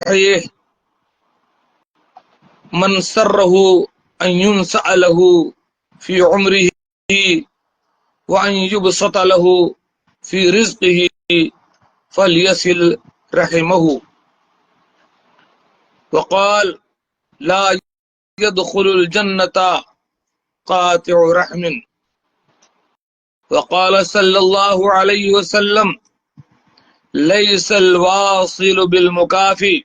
چاہیے من سرہ ان ينسأ له في عمره وان يبسط له في رزقه فليصل رحمه وقال لا يدخل الجنة قاطع رحم وقال صلى الله عليه وسلم ليس الواصل بالمكافئ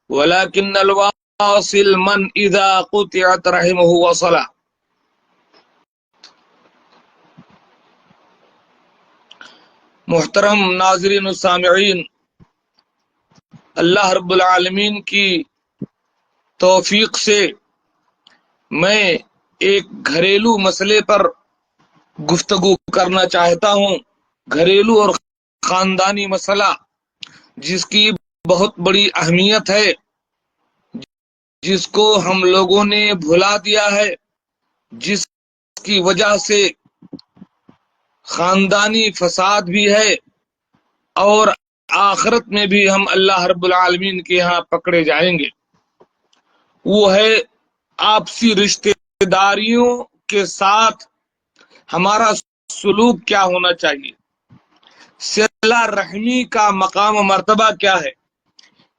ولكن الواصل من إذا قطعت رحمه وصل۔ محترم ناظرین و سامعین، اللہ رب العالمین کی توفیق سے میں ایک گھریلو مسئلے پر گفتگو کرنا چاہتا ہوں، گھریلو اور خاندانی مسئلہ جس کی بہت بڑی اہمیت ہے، جس کو ہم لوگوں نے بھلا دیا ہے، جس کی وجہ سے خاندانی فساد بھی ہے اور آخرت میں بھی ہم اللہ رب العالمین کے ہاں پکڑے جائیں گے۔ وہ ہے آپسی رشتہ داریوں کے ساتھ ہمارا سلوک کیا ہونا چاہیے، صلہ رحمی کا مقام و مرتبہ کیا ہے،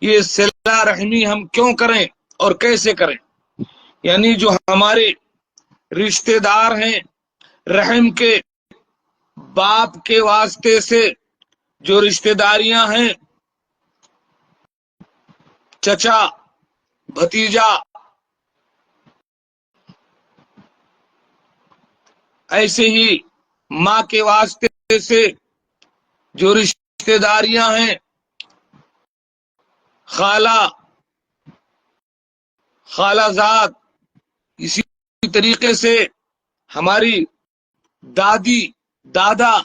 یہ صلہ رحمی ہم کیوں کریں اور کیسے کریں۔ یعنی جو ہمارے رشتہ دار ہیں، رحم کے باپ کے واسطے سے جو رشتہ داریاں ہیں، چچا، بھتیجا، ایسے ہی ماں کے واسطے سے جو رشتہ داریاں ہیں، خالہ، خالہ زاد، اسی طریقے سے ہماری دادی، دادا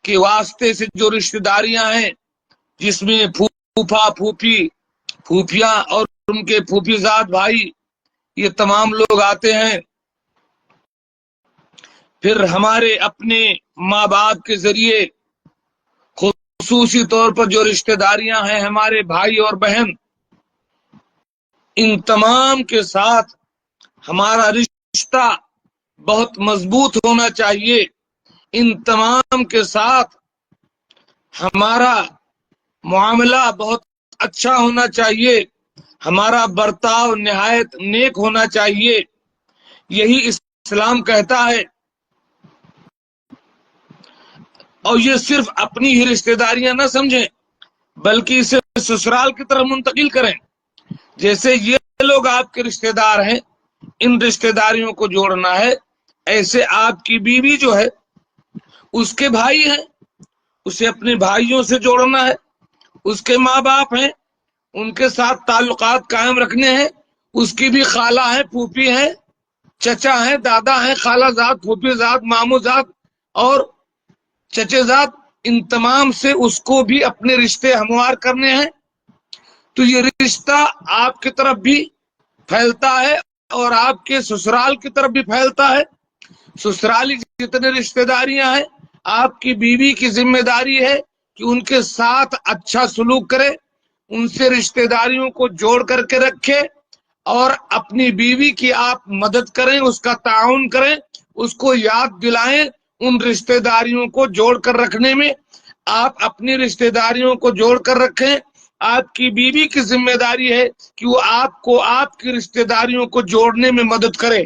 کے واسطے سے جو رشتہ داریاں ہیں، جس میں پھوپھا، پھوپھی، پھوپھیاں اور ان کے پھوپھی زاد بھائی، یہ تمام لوگ آتے ہیں۔ پھر ہمارے اپنے ماں باپ کے ذریعے خصوصی طور پر جو رشتہ داریاں ہیں، ہمارے بھائی اور بہن، ان تمام کے ساتھ ہمارا رشتہ بہت مضبوط ہونا چاہیے، ان تمام کے ساتھ ہمارا معاملہ بہت اچھا ہونا چاہیے، ہمارا برتاؤ نہایت نیک ہونا چاہیے۔ یہی اسلام کہتا ہے، اور یہ صرف اپنی ہی رشتہ داریاں نہ سمجھیں بلکہ اسے سسرال کی طرف منتقل کریں۔ جیسے یہ لوگ آپ کے رشتہ دار ہیں، ان رشتہ داریوں کو جوڑنا ہے، ایسے آپ کی بیوی جو ہے اس کے بھائی ہیں، اسے اپنے بھائیوں سے جوڑنا ہے، اس کے ماں باپ ہیں، ان کے ساتھ تعلقات قائم رکھنے ہیں، اس کی بھی خالہ ہیں، پھوپھی ہیں، چچا ہیں، دادا ہیں، خالہ زاد، پھوپھی زاد، ماموں زاد اور چچے زاد، ان تمام سے اس کو بھی اپنے رشتے ہموار کرنے ہیں۔ تو یہ رشتہ آپ کی طرف بھی پھیلتا ہے اور آپ کے سسرال کی طرف بھی پھیلتا ہے۔ سسرالی جتنے رشتہ داریاں ہیں، آپ کی بیوی کی ذمہ داری ہے کہ ان کے ساتھ اچھا سلوک کرے، ان سے رشتہ داریوں کو جوڑ کر کے رکھے، اور اپنی بیوی کی آپ مدد کریں، اس کا تعاون کریں، اس کو یاد دلائیں ان رشتہ داریوں کو جوڑ کر رکھنے میں۔ آپ اپنی رشتہ داریوں کو جوڑ کر رکھیں، آپ کی بیوی کی ذمہ داری ہے کہ وہ آپ کو آپ کی رشتہ داریوں کو جوڑنے میں مدد کرے،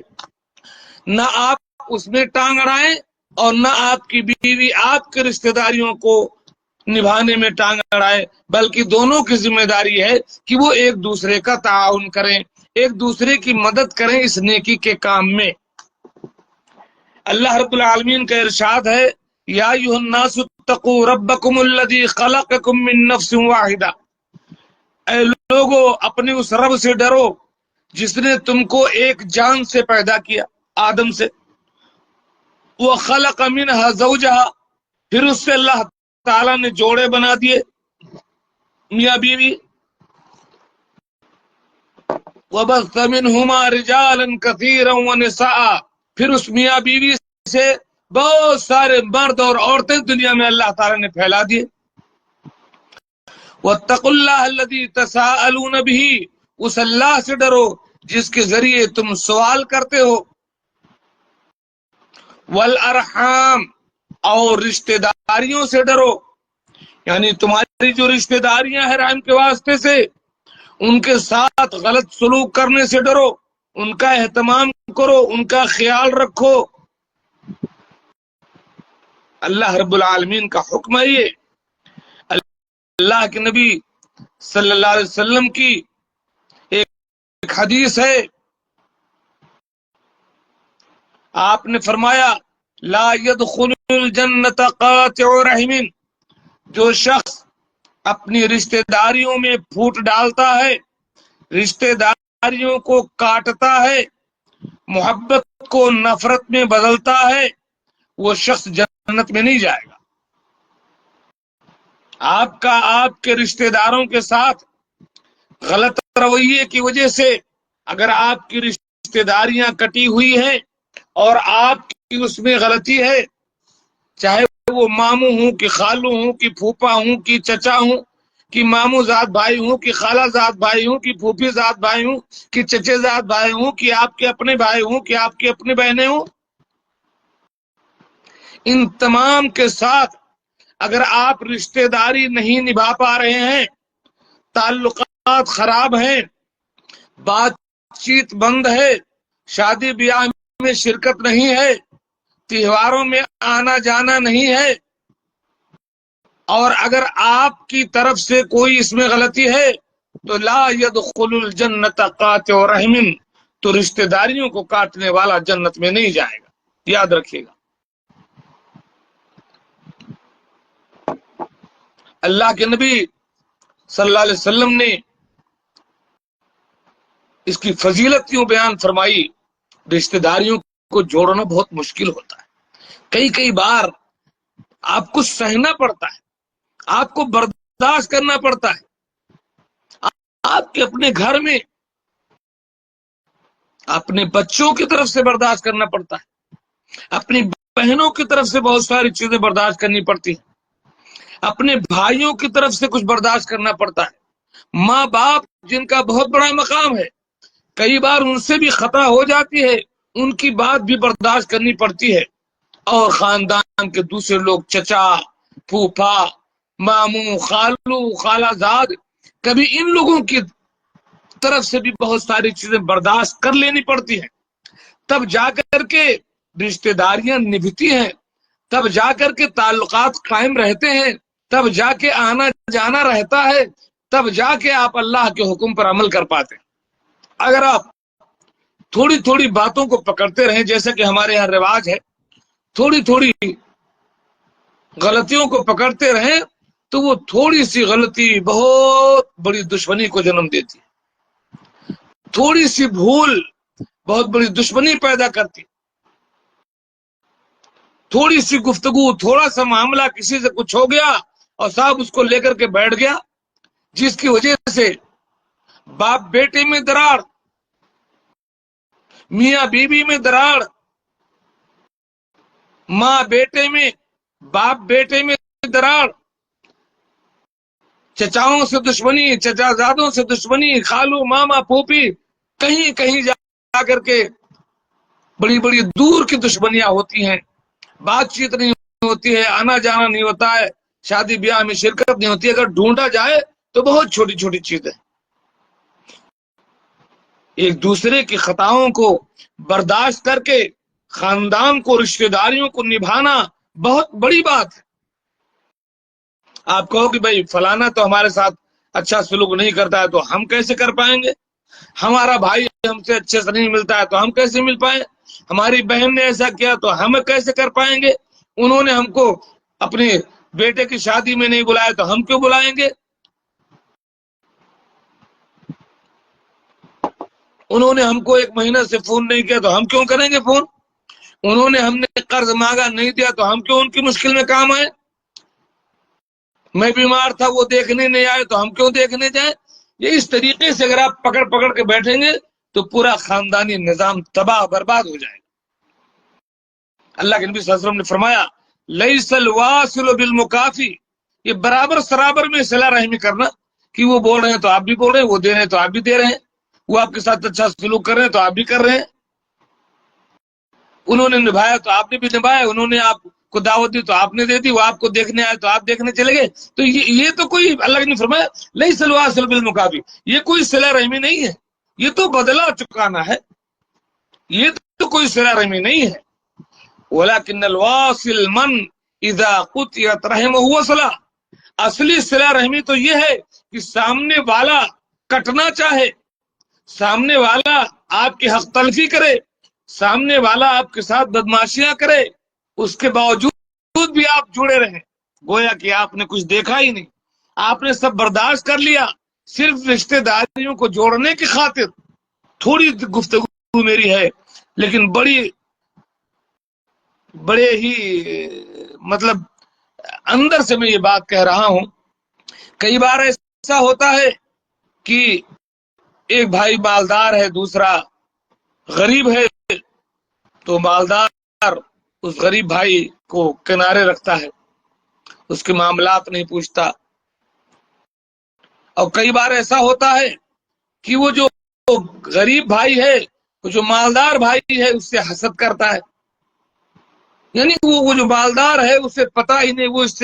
نہ آپ اس میں ٹانگ اڑائیں اور نہ آپ کی بیوی آپ کے رشتہ داریوں کو نبھانے میں ٹانگ اڑائے، بلکہ دونوں کی ذمہ داری ہے کہ وہ ایک دوسرے کا تعاون کریں، ایک دوسرے کی مدد کریں اس نیکی کے کام میں۔ اللہ رب العالمین کا ارشاد ہے، یا ایھا الناس اتقوا ربکم الذی خلقکم من نفس واحدہ، اے لوگو اپنے اس رب سے ڈرو جس نے تم کو ایک جان سے پیدا کیا، آدم سے، وخلق منها زوجہا، پھر اس سے اللہ تعالیٰ نے جوڑے بنا دیے، میاں بیوی، وبث منہما رجالا کثیرا ونساء، پھر اس میاں بیوی سے بہت سارے مرد اور عورتیں دنیا میں اللہ تعالیٰ نے پھیلا دیے۔ واتقوا اللہ الذی تساءلون بہ، اس اللہ سے ڈرو جس کے ذریعے تم سوال کرتے ہو، والارحام، اور رشتہ داریوں سے ڈرو، یعنی تمہاری جو رشتہ داریاں ہیں رحم کے واسطے سے، ان کے ساتھ غلط سلوک کرنے سے ڈرو، ان کا اہتمام کرو، ان کا خیال رکھو۔ اللہ رب العالمین کا حکم ہے یہ۔ اللہ کے نبی صلی اللہ علیہ وسلم کی ایک حدیث ہے، آپ نے فرمایا لا يدخل الجنت قاطع رحم، جو شخص اپنی رشتہ داریوں میں پھوٹ ڈالتا ہے، رشتہ داریوں کو کاٹتا ہے، محبت کو نفرت میں بدلتا ہے، وہ شخص جنت میں نہیں جائے گا۔ آپ کے رشتہ داروں کے ساتھ غلط رویے کی وجہ سے اگر آپ کی رشتہ داریاں کٹی ہوئی ہیں اور آپ کی اس میں غلطی ہے، چاہے وہ ماموں ہوں کہ خالو ہوں کہ پھوپا ہوں کہ چچا ہوں کہ ماموں ذات بھائی ہوں کہ خالہ ذات بھائی ہوں کہ پھوپھی ذات بھائی ہوں کہ چچے ذات بھائی ہوں کہ آپ کے اپنے بھائی ہوں کہ آپ کی اپنی بہنیں ہوں، ان تمام کے ساتھ اگر آپ رشتہ داری نہیں نبھا پا رہے ہیں، تعلقات خراب ہیں، بات چیت بند ہے، شادی بیاہ میں شرکت نہیں ہے، تہواروں میں آنا جانا نہیں ہے، اور اگر آپ کی طرف سے کوئی اس میں غلطی ہے تو لا يدخل الجنت قاطع رحم، تو رشتہ داریوں کو کاٹنے والا جنت میں نہیں جائے گا، یاد رکھیے گا۔ اللہ کے نبی صلی اللہ علیہ وسلم نے اس کی فضیلت کیوں بیان فرمائی؟ رشتہ داریوں کو جوڑنا بہت مشکل ہوتا ہے، کئی بار آپ کو سہنا پڑتا ہے، آپ کو برداشت کرنا پڑتا ہے، آپ کے اپنے گھر میں اپنے بچوں کی طرف سے برداشت کرنا پڑتا ہے، اپنی بہنوں کی طرف سے بہت ساری چیزیں برداشت کرنی پڑتی ہیں، اپنے بھائیوں کی طرف سے کچھ برداشت کرنا پڑتا ہے، ماں باپ جن کا بہت بڑا مقام ہے، کئی بار ان سے بھی خطا ہو جاتی ہے، ان کی بات بھی برداشت کرنی پڑتی ہے، اور خاندان کے دوسرے لوگ، چچا، پھوپھا، ماموں، خالو، خالہ زاد، کبھی ان لوگوں کی طرف سے بھی بہت ساری چیزیں برداشت کر لینی پڑتی ہیں، تب جا کر کے رشتہ داریاں نبھتی ہیں، تب جا کر کے تعلقات قائم رہتے ہیں، تب جا کے آنا جانا رہتا ہے، تب جا کے آپ اللہ کے حکم پر عمل کر پاتے ہیں۔ اگر آپ تھوڑی تھوڑی باتوں کو پکڑتے رہیں، جیسے کہ ہمارے یہاں رواج ہے، تھوڑی تھوڑی غلطیوں کو پکڑتے رہیں تو وہ تھوڑی سی غلطی بہت بڑی دشمنی کو جنم دیتی ہے، تھوڑی سی بھول بہت بڑی دشمنی پیدا کرتی، تھوڑی سی گفتگو، تھوڑا سا معاملہ کسی سے کچھ ہو گیا اور صاحب اس کو لے کر کے بیٹھ گیا، جس کی وجہ سے باپ بیٹے میں دراڑ، میاں بیوی میں دراڑ، ماں بیٹے میں، باپ بیٹے میں دراڑ، چچاؤں سے دشمنی، چچا زادوں سے دشمنی، خالو، ماما، پھوپھی، کہیں کہیں جا کر کے بڑی بڑی دور کی دشمنیاں ہوتی ہیں، بات چیت نہیں ہوتی ہے، آنا جانا نہیں ہوتا ہے، شادی بیاہ میں شرکت نہیں ہوتی ہے، اگر ڈھونڈا جائے تو بہت چھوٹی چھوٹی چیزیں۔ ایک دوسرے کی خطاؤں کو برداشت کر کے خاندان کو، رشتہ داریوں کو نبھانا بہت بڑی بات ہے۔ آپ کہو کہ بھائی فلانا تو ہمارے ساتھ اچھا سلوک نہیں کرتا ہے تو ہم کیسے کر پائیں گے، ہمارا بھائی ہم سے اچھے سے نہیں ملتا ہے تو ہم کیسے مل پائیں، ہماری بہن نے ایسا کیا تو ہم کیسے کر پائیں گے، انہوں نے ہم کو اپنے بیٹے کی شادی میں نہیں بلایا تو ہم کیوں بلائیں گے، انہوں نے ہم کو ایک مہینہ سے فون نہیں کیا تو ہم کیوں کریں گے فون، انہوں نے ہم نے قرض مانگا نہیں دیا تو ہم کیوں ان کی مشکل میں کام آئے، میں بیمار تھا وہ دیکھنے نہیں آئے تو ہم کیوں دیکھنے جائیں۔ یہ اس طریقے سے اگر آپ پکڑ پکڑ کے بیٹھیں گے تو پورا خاندانی نظام تباہ برباد ہو جائے گا۔ اللہ کے نبی صلی اللہ علیہ وسلم نے فرمایا لیس الواصل بالمکافی، یہ برابر سرابر میں صلہ رحمی کرنا کہ وہ بول رہے ہیں تو آپ بھی بول رہے ہیں، وہ دے رہے ہیں تو آپ بھی دے رہے ہیں، وہ آپ کے ساتھ اچھا سلوک کر رہے ہیں تو آپ بھی کر رہے ہیں، انہوں نے نبھایا تو آپ نے بھی نبھایا، انہوں نے آپ کو دعوت دی تو آپ نے دے دی، وہ آپ کو دیکھنے آئے تو آپ دیکھنے چلے گئے، تو یہ تو کوئی اللہ نے فرمایا لیس الواصل بالمکافئ، یہ کوئی صلہ رحمی نہیں ہے، یہ تو بدلہ چکانا ہے، یہ تو کوئی صلہ رحمی نہیں ہے۔ ولكن الواصل من اذا قطعت رحمه وصلہ، اصلی صلہ رحمی تو یہ ہے کہ سامنے والا کٹنا چاہے، سامنے والا آپ کی حق تلفی کرے، سامنے والا آپ کے ساتھ بدماشیاں کرے، اس کے باوجود بھی آپ جڑے رہیں، گویا کہ آپ نے کچھ دیکھا ہی نہیں، آپ نے سب برداشت کر لیا، صرف رشتہ داریوں کو جوڑنے کی خاطر۔ تھوڑی گفتگو میری ہے لیکن بڑے ہی مطلب اندر سے میں یہ بات کہہ رہا ہوں۔ کئی بار ایسا ہوتا ہے کہ ایک بھائی مالدار ہے، دوسرا غریب ہے، تو مالدار اس غریب بھائی کو کنارے رکھتا ہے، اس کے معاملات نہیں پوچھتا، اور کئی بار ایسا ہوتا ہے کہ وہ جو غریب بھائی ہے، وہ جو مالدار بھائی ہے اس سے حسد کرتا ہے، یعنی وہ جو مالدار ہے اسے پتا ہی نہیں، وہ اس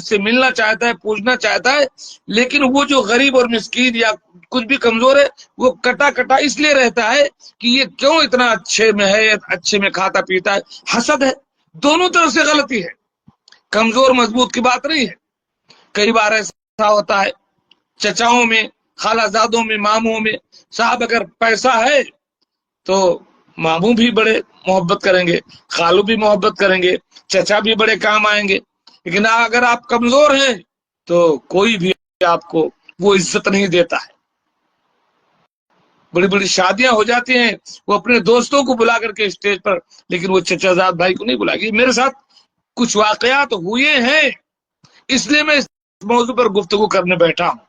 سے ملنا چاہتا ہے، پوچھنا چاہتا ہے، لیکن وہ جو غریب اور مسکین یا کچھ بھی کمزور ہے وہ کٹا کٹا اس لیے رہتا ہے کہ یہ کیوں اتنا اچھے میں ہے، اچھے میں کھاتا پیتا ہے، حسد ہے، دونوں طرف سے غلطی ہے، کمزور مضبوط کی بات نہیں ہے۔ کئی بار ایسا ہوتا ہے چچاؤں میں، خالہ زادوں میں، ماموں میں، صاحب اگر پیسہ ہے تو ماموں بھی بڑے محبت کریں گے، خالو بھی محبت کریں گے، چچا بھی بڑے کام آئیں گے، لیکن اگر آپ کمزور ہیں تو کوئی بھی آپ کو وہ عزت نہیں دیتا ہے۔ بڑی بڑی شادیاں ہو جاتی ہیں، وہ اپنے دوستوں کو بلا کر کے اسٹیج پر، لیکن وہ چچا زاد بھائی کو نہیں بلا گی۔ میرے ساتھ کچھ واقعات ہوئے ہیں، اس لیے میں اس موضوع پر گفتگو کرنے بیٹھا ہوں۔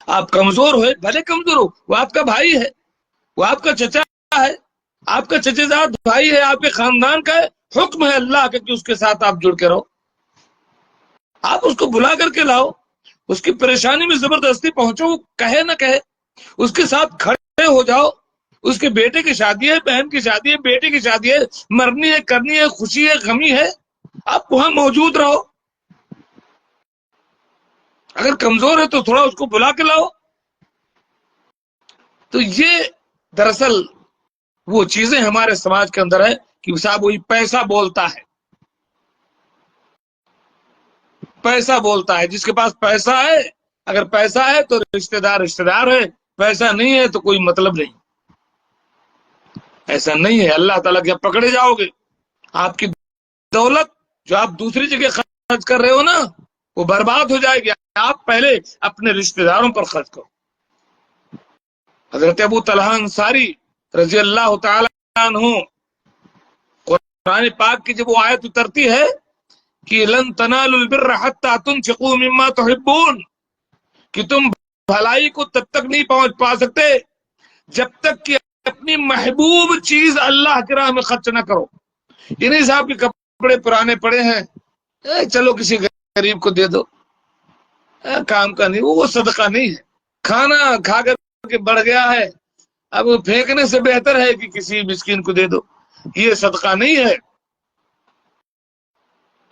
آپ کمزور ہوئے، بھلے کمزور ہو، وہ آپ کا بھائی ہے، وہ آپ کا چچا ہے، آپ کا چچا زاد بھائی ہے، آپ کے خاندان کا ہے، حکم ہے اللہ کا کہ اس کے ساتھ آپ جڑ کے رہو، آپ اس کو بلا کر کے لاؤ، اس کی پریشانی میں زبردستی پہنچو، وہ کہے نہ کہے، اس کے ساتھ کھڑے ہو جاؤ، اس کے بیٹے کی شادی ہے، بہن کی شادی ہے، بیٹے کی شادی ہے، مرنی ہے، کرنی ہے، خوشی ہے، غمی ہے، آپ وہاں موجود رہو۔ اگر کمزور ہے تو تھوڑا اس کو بلا کے لاؤ۔ تو یہ دراصل وہ چیزیں ہمارے سماج کے اندر ہے کہ صاحب وہی پیسہ بولتا ہے، پیسہ بولتا ہے، جس کے پاس پیسہ ہے، اگر پیسہ ہے تو رشتہ دار ہے، پیسہ نہیں ہے تو کوئی مطلب نہیں، ایسا نہیں ہے۔ اللہ تعالیٰ کے پکڑے جاؤ گے، آپ کی دولت جو آپ دوسری جگہ خرچ کر رہے ہو نا وہ برباد ہو جائے گی، آپ پہلے اپنے رشتہ داروں پر خرچ کرو۔ حضرت ابو طلحہ انصاری رضی اللہ تعالی عنہ، قرآن پاک کی جب وہ آیت اترتی ہے کہ لن تنالوا البر حتى تنفقوا مما تحبون، کہ تم بھلائی کو تب تک نہیں پہنچ پا سکتے جب تک کہ اپنی محبوب چیز اللہ کی راہ میں خرچ نہ کرو۔ یہ نہیں صاحب کے کپڑے پرانے پڑے ہیں، چلو کسی غریب کو دے دو، کام کا نہیں، وہ صدقہ نہیں ہے۔ کھانا کھا کر کے بڑھ گیا ہے، اب پھینکنے سے بہتر ہے کہ کسی مسکین کو دے دو، یہ صدقہ نہیں ہے۔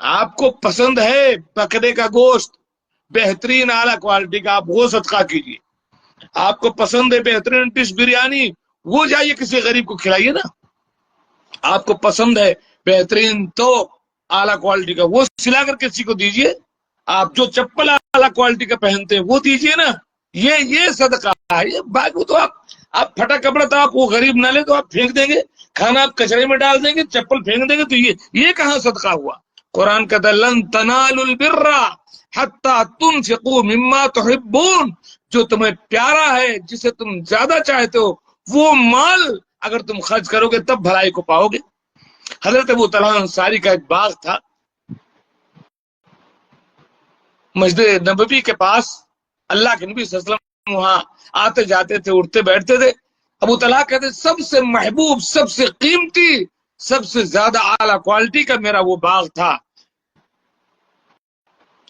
آپ کو پسند ہے بکرے کا گوشت، بہترین اعلیٰ کوالٹی کا، آپ وہ صدقہ کیجیے۔ آپ کو پسند ہے بہترین ڈش بریانی، وہ جائیے کسی غریب کو کھلائیے نا۔ آپ کو پسند ہے بہترین تو اعلیٰ کوالٹی کا، وہ سلا کر کسی کو دیجیے۔ آپ جو چپل اعلیٰ کوالٹی کا پہنتے ہیں وہ دیجیے نا، یہ صدقہ ہے۔ یہ باقی تو آپ پھٹا کپڑا تو آپ وہ غریب نہ لے تو آپ پھینک دیں گے، کھانا آپ کچرے میں ڈال دیں گے، چپل پھینک دیں گے، تو یہ کہاں صدقہ ہوا؟ قرآن کا لن تنالوا البر حتی تنفقوا مما تحبون، جو تمہیں پیارا ہے، جسے تم زیادہ چاہتے ہو، وہ مال اگر تم خرچ کرو گے تب بھلائی کو پاؤ گے۔ حضرت ابو طلحہ انصاری کا ایک باغ تھا مسجد نبوی کے پاس، اللہ کے نبی صلی اللہ علیہ وسلم وہاں آتے جاتے تھے، اٹھتے بیٹھتے تھے۔ ابو طلحہ کہتے سب سے محبوب، سب سے قیمتی، سب سے زیادہ اعلیٰ کوالٹی کا میرا وہ باغ تھا۔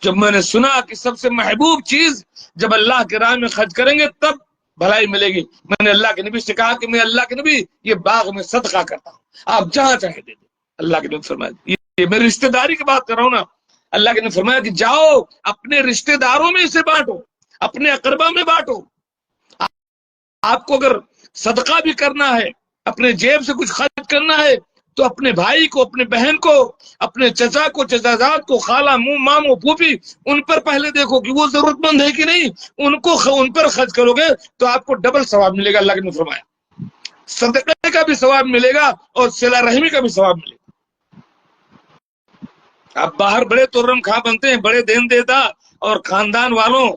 جب میں نے سنا کہ سب سے محبوب چیز جب اللہ کے راہ میں خرچ کریں گے تب بھلائی ملے گی، میں نے اللہ کے نبی سے کہا کہ میں اللہ کے نبی یہ باغ میں صدقہ کرتا ہوں، آپ جہاں چاہے دے دیں۔ اللہ کے نبی فرمایا، یہ میری رشتہ داری کی بات کر رہا ہوں نا، اللہ کے نبی فرمایا کہ جاؤ اپنے رشتہ داروں میں اسے بانٹو، اپنے اقربا میں بانٹو۔ آپ کو اگر صدقہ بھی کرنا ہے، اپنے جیب سے کچھ خرچ کرنا ہے، تو اپنے بھائی کو، اپنے بہن کو، اپنے چچا کو، چچا زاد کو، خالہ، ماموں، پھوپھی، ان پر پہلے دیکھو کہ وہ ضرورت مند ہے کہ نہیں، ان پر خرچ کرو گے تو آپ کو ڈبل ثواب ملے گا۔ اللہ نے فرمایا صدقے کا بھی ثواب ملے گا اور صلہ رحمی کا بھی ثواب ملے گا۔ آپ باہر بڑے ترم خواہ بنتے ہیں، بڑے دین دیتا، اور خاندان والوں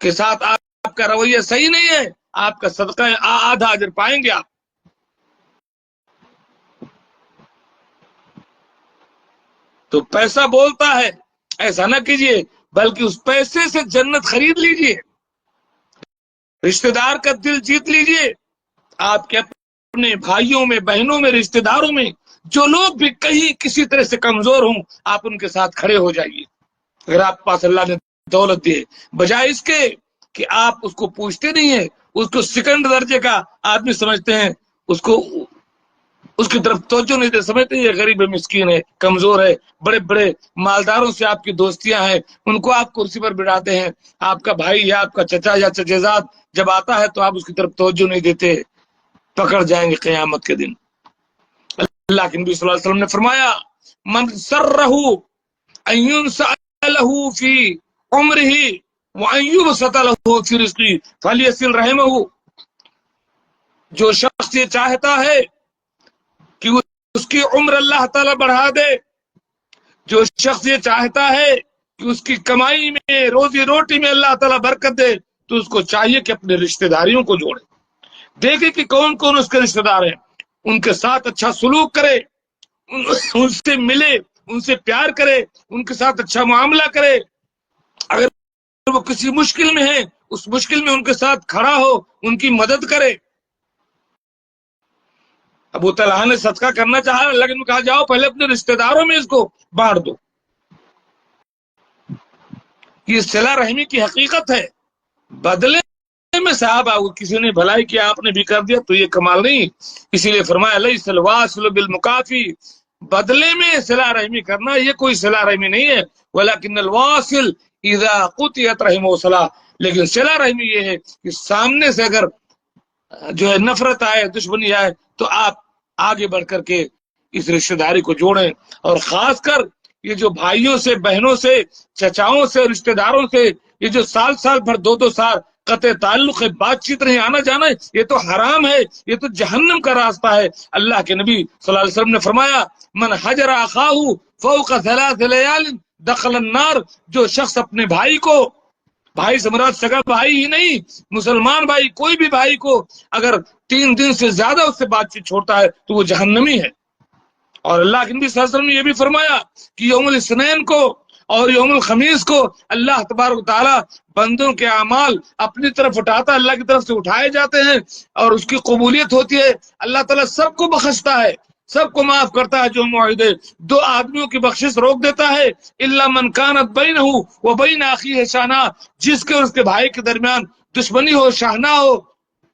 کے ساتھ آپ کا رویہ صحیح نہیں ہے، آپ کا صدقہ آدھا اجر پائیں گے آپ۔ تو پیسہ بولتا ہے، ایسا نہ کیجئے، بلکہ اس پیسے سے جنت خرید لیجئے، رشتہ دار کا دل جیت لیجئے۔ آپ کے اپنے بھائیوں میں، بہنوں میں، رشتہ داروں میں جو لوگ بھی کہیں کسی طرح سے کمزور ہوں، آپ ان کے ساتھ کھڑے ہو جائیے۔ اگر آپ پاس اللہ نے دولت دی ہے، بجائے اس کے کہ آپ اس کو پوچھتے نہیں ہیں، اس کو سیکنڈ درجے کا آدمی سمجھتے ہیں، اس کی طرف توجہ نہیں دے، سمجھتے ہیں یہ غریب ہے، مسکین ہے، کمزور ہے، بڑے بڑے مالداروں سے آپ کی دوستیاں ہیں، ان کو آپ کرسی پر بٹھاتے ہیں، آپ کا بھائی یا آپ کا چچا یا چچیزاد جب آتا ہے تو آپ اس کی طرف توجہ نہیں دیتے، پکڑ جائیں گے قیامت کے دن۔ اللہ کے نبی صلی اللہ علیہ وسلم نے فرمایا، من سرہ ان ينسأ له في عمره وان يبسط له في رزقه فليصل رحمه۔ جو شخص یہ چاہتا ہے کہ اس کی عمر اللہ تعالیٰ بڑھا دے، جو شخص یہ چاہتا ہے کہ اس کی کمائی میں، روزی روٹی میں اللہ تعالیٰ برکت دے، تو اس کو چاہیے کہ اپنے رشتہ داریوں کو جوڑے، دیکھے کہ کون کون اس کے رشتہ دار ہیں، ان کے ساتھ اچھا سلوک کرے، ان سے ملے، ان سے پیار کرے، ان کے ساتھ اچھا معاملہ کرے، اگر وہ کسی مشکل میں ہے اس مشکل میں ان کے ساتھ کھڑا ہو، ان کی مدد کرے۔ ابو طلحہ نے صدقہ کرنا چاہا، اللہ نے کہا جاؤ پہلے اپنے رشتہ داروں میں اس کو بانٹ دو۔ یہ صلہ رحمی کی حقیقت ہے۔ بدلے میں صحابہ کسی نے بھلائی کیا، آپ نے بھی کر دیا تو یہ کمال نہیں، اسی لیے فرمایا لیس الواصل بالمکافی، بدلے میں صلہ رحمی کرنا یہ کوئی صلہ رحمی نہیں ہے، ولکن الواصل اذا قطعت رحمہ صلہ، لیکن صلہ رحمی یہ ہے کہ سامنے سے اگر جو ہے نفرت آئے، دشمنی آئے، تو آپ آگے بڑھ کر کے اس رشتہ داری کو جوڑیں، اور خاص کر یہ جو بھائیوں سے، بہنوں سے، چچاؤں سے، رشتہ داروں سے یہ جو سال سال بھر، دو دو سال قطع تعلق ہے، بات چیت نہیں، آنا جانا ہے، یہ تو حرام ہے، یہ تو جہنم کا راستہ ہے۔ اللہ کے نبی صلی اللہ علیہ وسلم نے فرمایا، من حجر اخاہ فوق ثلاث لیال دخل النار، جو شخص اپنے بھائی کو، بھائی سے مراد سگا بھائی ہی نہیں، مسلمان بھائی، کوئی بھی بھائی کو اگر 3 دن سے زیادہ اس سے بات چیت چھوڑتا ہے تو وہ جہنمی ہے۔ اور اللہ کے نبی صلی اللہ علیہ وسلم نے یہ بھی فرمایا کہ یوم الاثنین کو اور یوم الخمیس کو اللہ تبارک و تعالی بندوں کے اعمال اپنی طرف اٹھاتا ہے، اللہ کی طرف سے اٹھائے جاتے ہیں اور اس کی قبولیت ہوتی ہے، اللہ تعالیٰ سب کو بخشتا ہے، سب کو معاف کرتا ہے جو معاہدے، 2 آدمیوں کی بخشش روک دیتا ہے، الا من كانت بینہ وبین اخیہ شحناء، جس کے اور اس کے بھائی کے درمیان دشمنی ہو، شحناء ہو،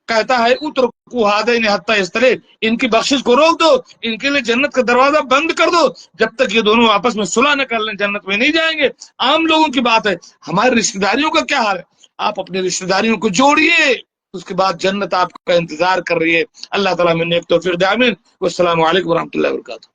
کہتا ہے اترکوا ہذین حتی یصطلح، ان کی بخشش کو روک دو، ان کے لیے جنت کا دروازہ بند کر دو، جب تک یہ دونوں آپس میں صلح نہ کر لیں جنت میں نہیں جائیں گے۔ عام لوگوں کی بات ہے، ہماری رشتہ داریوں کا کیا حال ہے؟ آپ اپنی رشتہ داریوں کو جوڑیے، اس کے بعد جنت آپ کا انتظار کر رہی ہے۔ اللہ تعالیٰ میں نیک توفیق دے، آمین۔ والسلام علیکم ورحمۃ اللہ وبرکاتہ۔